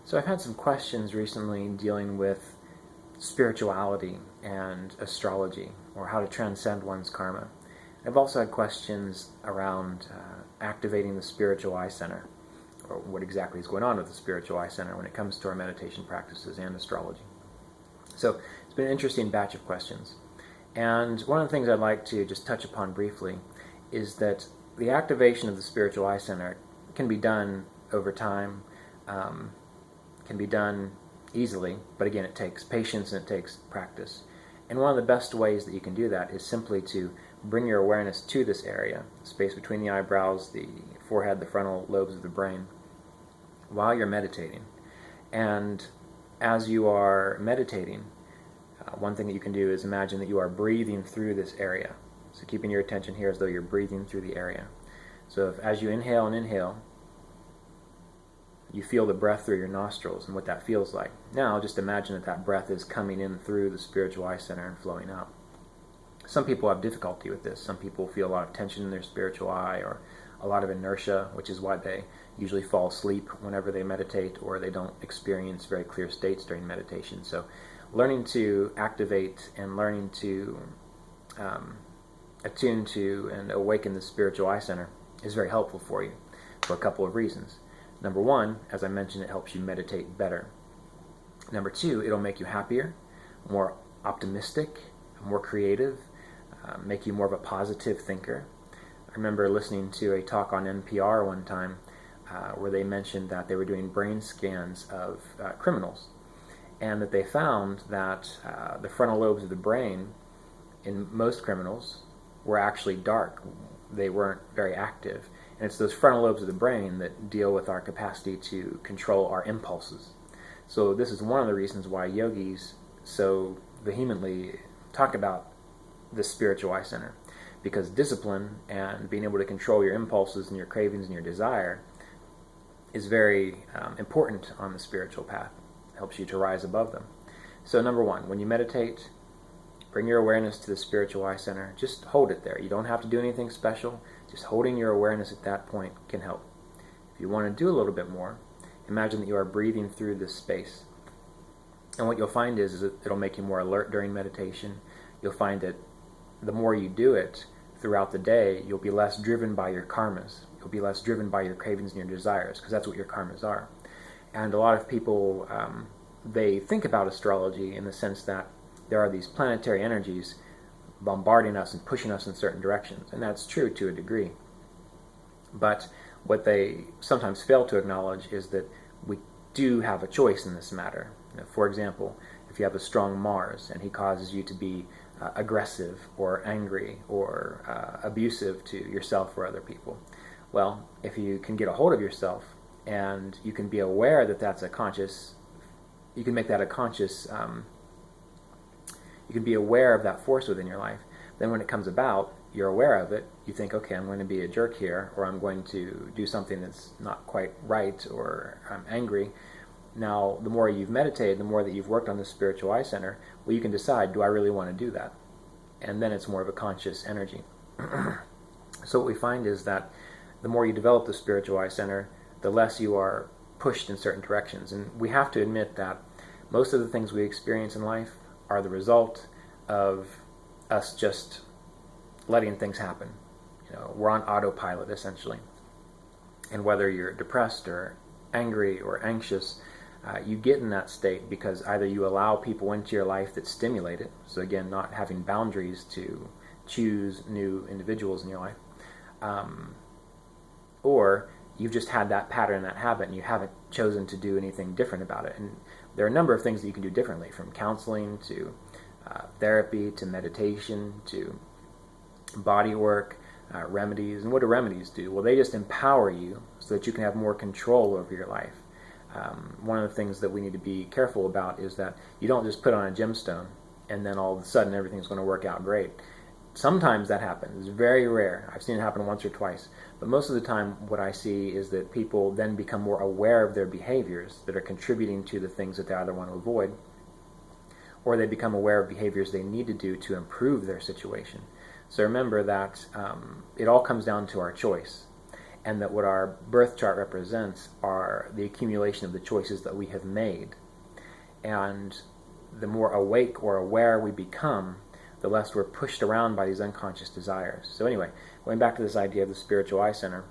So I've had some questions recently dealing with spirituality and astrology, or how to transcend one's karma. I've also had questions around activating the spiritual eye center, or what exactly is going on with the spiritual eye center when it comes to our meditation practices and astrology. So it's been an interesting batch of questions. And one of the things I'd like to just touch upon briefly is that the activation of the spiritual eye center can be done over time, can be done easily, but again, it takes patience and it takes practice. And one of the best ways that you can do that is simply to bring your awareness to this area, the space between the eyebrows, the forehead, the frontal lobes of the brain, while you're meditating. And as you are meditating, one thing that you can do is imagine that you are breathing through this area. So keeping your attention here as though you're breathing through the area. So as you inhale and inhale, you feel the breath through your nostrils and what that feels like. Now just imagine that that breath is coming in through the spiritual eye center and flowing out. Some people have difficulty with this. Some people feel a lot of tension in their spiritual eye, or a lot of inertia, which is why they usually fall asleep whenever they meditate, or they don't experience very clear states during meditation. So learning to activate and learning to attune to and awaken the spiritual eye center is very helpful for you for a couple of reasons. Number one, as I mentioned, it helps you meditate better. Number two, it'll make you happier, more optimistic, more creative, make you more of a positive thinker. I remember listening to a talk on NPR one time where they mentioned that they were doing brain scans of criminals, and that they found that the frontal lobes of the brain in most criminals were actually dark. They weren't very active. And it's those frontal lobes of the brain that deal with our capacity to control our impulses. So this is one of the reasons why yogis so vehemently talk about the spiritual eye center. Because discipline and being able to control your impulses and your cravings and your desire is very important on the spiritual path. It helps you to rise above them. So number one, when you meditate, bring your awareness to the spiritual eye center. Just hold it there. You don't have to do anything special. Just holding your awareness at that point can help. If you want to do a little bit more, imagine that you are breathing through this space. And what you'll find is it'll make you more alert during meditation. You'll find that the more you do it throughout the day, you'll be less driven by your karmas. You'll be less driven by your cravings and your desires, because that's what your karmas are. And a lot of people, they think about astrology in the sense that there are these planetary energies bombarding us and pushing us in certain directions. And that's true to a degree. But what they sometimes fail to acknowledge is that we do have a choice in this matter. For example, if you have a strong Mars and he causes you to be aggressive or angry or abusive to yourself or other people, well, if you can get a hold of yourself and you can be aware that that's a conscious, you can make that a conscious, you can be aware of that force within your life. Then when it comes about, you're aware of it. You think, okay, I'm going to be a jerk here, or I'm going to do something that's not quite right, or I'm angry. Now, the more you've meditated, the more that you've worked on the spiritual eye center, well, you can decide, do I really want to do that? And then it's more of a conscious energy. So what we find is that the more you develop the spiritual eye center, the less you are pushed in certain directions. And we have to admit that most of the things we experience in life are the result of us just letting things happen. We're on autopilot, essentially. And whether you're depressed or angry or anxious, you get in that state because either you allow people into your life that stimulate it, so again, not having boundaries to choose new individuals in your life, or you've just had that pattern, that habit, and you haven't chosen to do anything different about it. And there are a number of things that you can do differently, from counseling to therapy to meditation to body work, remedies. And what do remedies do? Well, they just empower you so that you can have more control over your life. One of the things that we need to be careful about is that you don't just put on a gemstone and then all of a sudden everything's going to work out great. Sometimes that happens. It's very rare. I've seen it happen once or twice. But most of the time what I see is that people then become more aware of their behaviors that are contributing to the things that they either want to avoid, or they become aware of behaviors they need to do to improve their situation. So remember that it all comes down to our choice. and that what our birth chart represents are the accumulation of the choices that we have made. And the more awake or aware we become, the less we're pushed around by these unconscious desires. So anyway, going back to this idea of the spiritual eye center,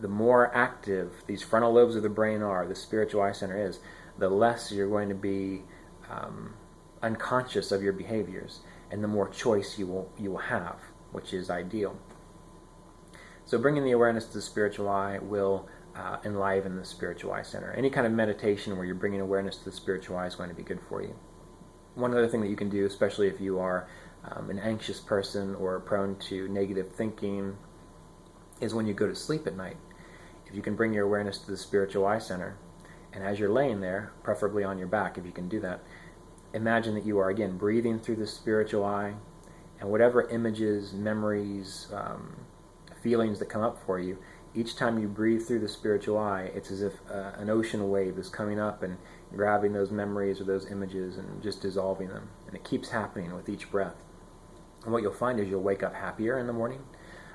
the more active these frontal lobes of the brain are, the spiritual eye center is, the less you're going to be unconscious of your behaviors, and the more choice you will have, which is ideal. So bringing the awareness to the spiritual eye will enliven the spiritual eye center. Any kind of meditation where you're bringing awareness to the spiritual eye is going to be good for you. One other thing that you can do, especially if you are an anxious person or prone to negative thinking, is when you go to sleep at night. If you can bring your awareness to the spiritual eye center, and as you're laying there, preferably on your back if you can do that, imagine that you are again breathing through the spiritual eye, and whatever images, memories, feelings that come up for you, each time you breathe through the spiritual eye, it's as if an ocean wave is coming up and grabbing those memories or those images and just dissolving them. And it keeps happening with each breath. And what you'll find is you'll wake up happier in the morning.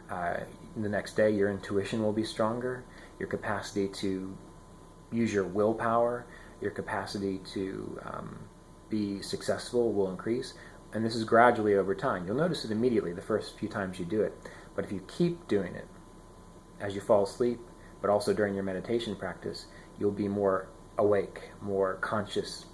The next day, your intuition will be stronger. Your capacity to use your willpower, your capacity to be successful will increase. And this is gradually over time. You'll notice it immediately the first few times you do it. But if you keep doing it as you fall asleep, but also during your meditation practice, you'll be more awake, more conscious.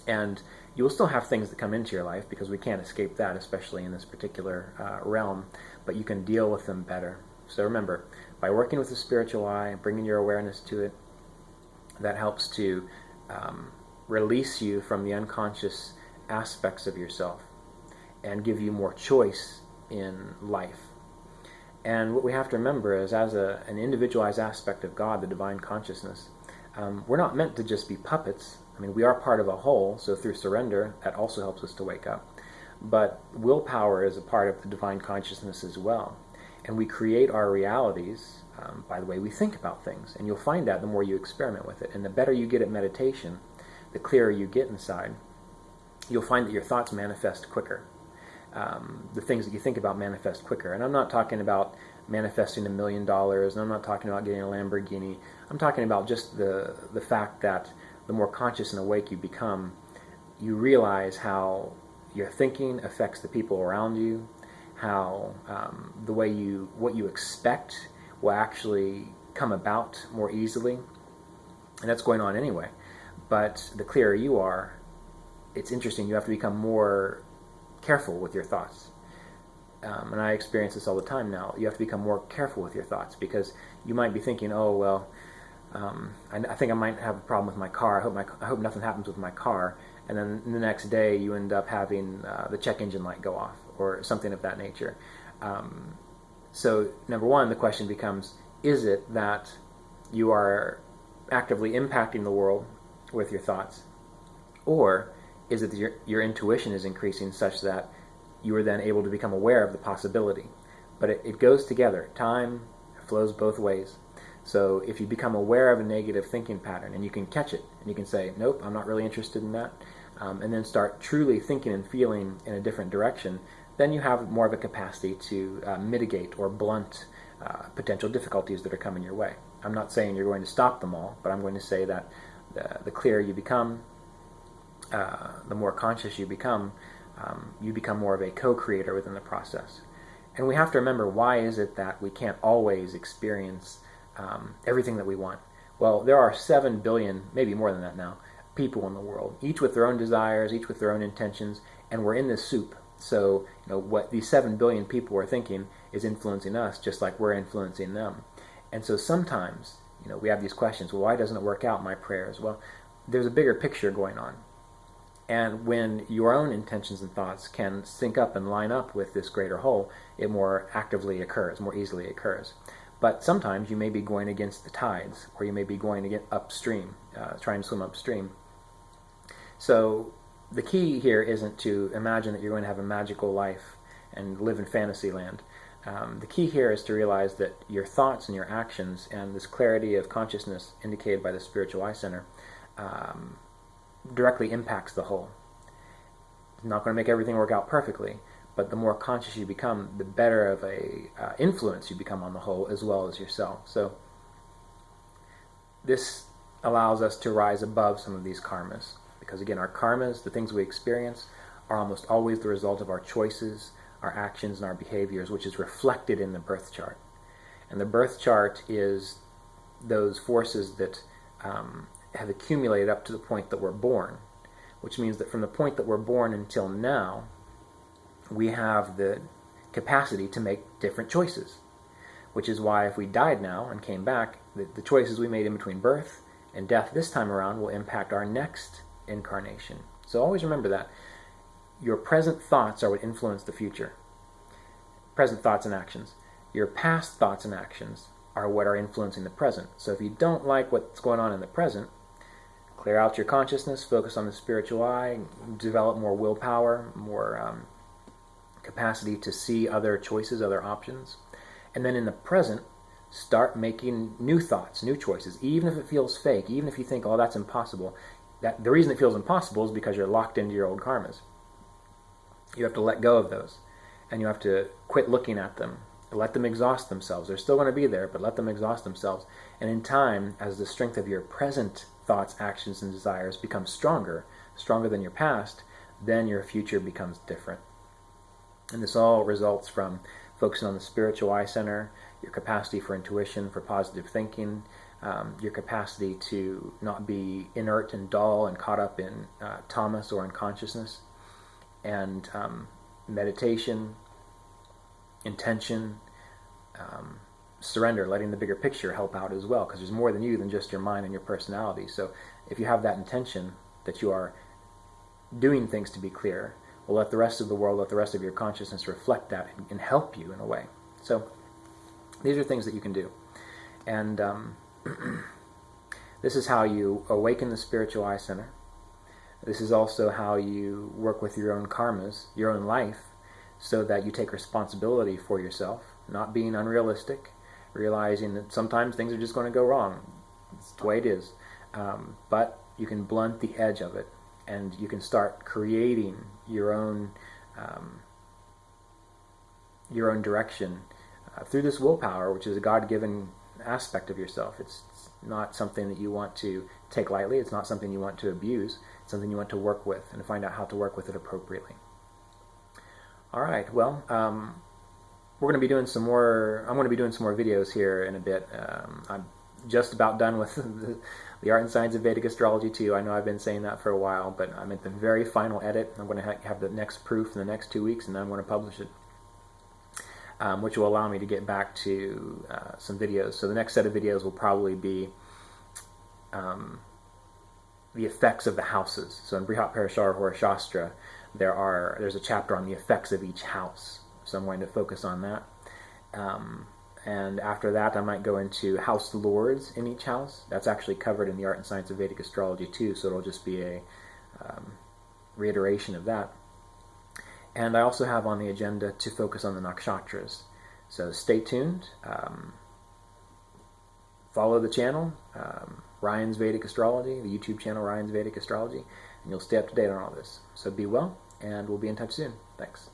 And you will still have things that come into your life, because we can't escape that, especially in this particular realm, but you can deal with them better. So remember, by working with the spiritual eye, bringing your awareness to it, that helps to release you from the unconscious aspects of yourself and give you more choice in life. And what we have to remember is, as an individualized aspect of God, the divine consciousness, we're not meant to just be puppets. I mean, we are part of a whole, so through surrender, that also helps us to wake up. But willpower is a part of the divine consciousness as well. And we create our realities by the way we think about things. And you'll find that the more you experiment with it. And the better you get at meditation, the clearer you get inside, you'll find that your thoughts manifest quicker. The things that you think about manifest quicker. And I'm not talking about manifesting $1 million, and I'm not talking about getting a Lamborghini. I'm talking about just the fact that the more conscious and awake you become, you realize how your thinking affects the people around you, how the way what you expect will actually come about more easily. And that's going on anyway. But the clearer you are, it's interesting, you have to become more careful with your thoughts. And I experience this all the time now. You have to become more careful with your thoughts, because you might be thinking, oh, well, I think I might have a problem with my car. I hope nothing happens with my car. And then the next day you end up having the check engine light go off or something of that nature. So number one, the question becomes, is it that you are actively impacting the world with your thoughts? Or is it that your intuition is increasing such that you are then able to become aware of the possibility? But it goes together. Time flows both ways. So if you become aware of a negative thinking pattern and you can catch it and you can say, nope, I'm not really interested in that, and then start truly thinking and feeling in a different direction, then you have more of a capacity to mitigate or blunt potential difficulties that are coming your way. I'm not saying you're going to stop them all, but I'm going to say that the clearer you become, the more conscious you become more of a co-creator within the process. And we have to remember, why is it that we can't always experience everything that we want? Well, there are 7 billion, maybe more than that now, people in the world, each with their own desires, each with their own intentions, and we're in this soup. So, what these 7 billion people are thinking is influencing us, just like we're influencing them. And so sometimes, we have these questions, well, why doesn't it work out, my prayers? Well, there's a bigger picture going on. And when your own intentions and thoughts can sync up and line up with this greater whole, it more actively occurs, more easily occurs. But sometimes you may be going against the tides, or you may be going to get upstream, trying to swim upstream. So the key here isn't to imagine that you're going to have a magical life and live in fantasy land. The key here is to realize that your thoughts and your actions and this clarity of consciousness indicated by the spiritual eye center directly impacts the whole. It's not going to make everything work out perfectly, but the more conscious you become, the better of a influence you become on the whole, as well as yourself. So this allows us to rise above some of these karmas, because again, our karmas, the things we experience, are almost always the result of our choices, our actions, and our behaviors, which is reflected in the birth chart. And the birth chart is those forces that have accumulated up to the point that we're born, which means that from the point that we're born until now, we have the capacity to make different choices, which is why if we died now and came back, the choices we made in between birth and death this time around will impact our next incarnation. So always remember that. Your present thoughts are what influence the future. Present thoughts and actions. Your past thoughts and actions are what are influencing the present. So if you don't like what's going on in the present, clear out your consciousness, focus on the spiritual eye, develop more willpower, more capacity to see other choices, other options. And then in the present, start making new thoughts, new choices, even if it feels fake, even if you think, oh, that's impossible. The reason it feels impossible is because you're locked into your old karmas. You have to let go of those, and you have to quit looking at them. Let them exhaust themselves. They're still going to be there, but let them exhaust themselves. And in time, as the strength of your present thoughts, actions, and desires becomes stronger than your past, then your future becomes different. And this all results from focusing on the spiritual eye center, your capacity for intuition, for positive thinking, your capacity to not be inert and dull and caught up in tamas or unconsciousness, and meditation, intention, surrender, letting the bigger picture help out as well, because there's more than you than just your mind and your personality. So if you have that intention that you are doing things to be clear, well, let the rest of the world, let the rest of your consciousness reflect that and help you in a way. So these are things that you can do. And this is how you awaken the spiritual eye center. This is also how you work with your own karmas, your own life, so that you take responsibility for yourself, not being unrealistic, realizing that sometimes things are just going to go wrong. It's the way it is. But you can blunt the edge of it, and you can start creating your own direction through this willpower, which is a God-given aspect of yourself. It's not something that you want to take lightly. It's not something you want to abuse. It's something you want to work with and find out how to work with it appropriately. All right. Well, we're going to be doing some more. I'm going to be doing some more videos here in a bit. I'm just about done with the Art and Science of Vedic Astrology 2. I know I've been saying that for a while, but I'm at the very final edit. I'm going to have the next proof in the next 2 weeks, and then I'm going to publish it, which will allow me to get back to some videos. So the next set of videos will probably be the effects of the houses. So in Brihat Parashara Hora Shastra, there's a chapter on the effects of each house. So I'm going to focus on that. And after that, I might go into house lords in each house. That's actually covered in the Art and Science of Vedic Astrology too, so it'll just be a reiteration of that. And I also have on the agenda to focus on the nakshatras. So stay tuned. Follow the channel, Ryan's Vedic Astrology, the YouTube channel Ryan's Vedic Astrology, and you'll stay up to date on all this. So be well, and we'll be in touch soon. Thanks.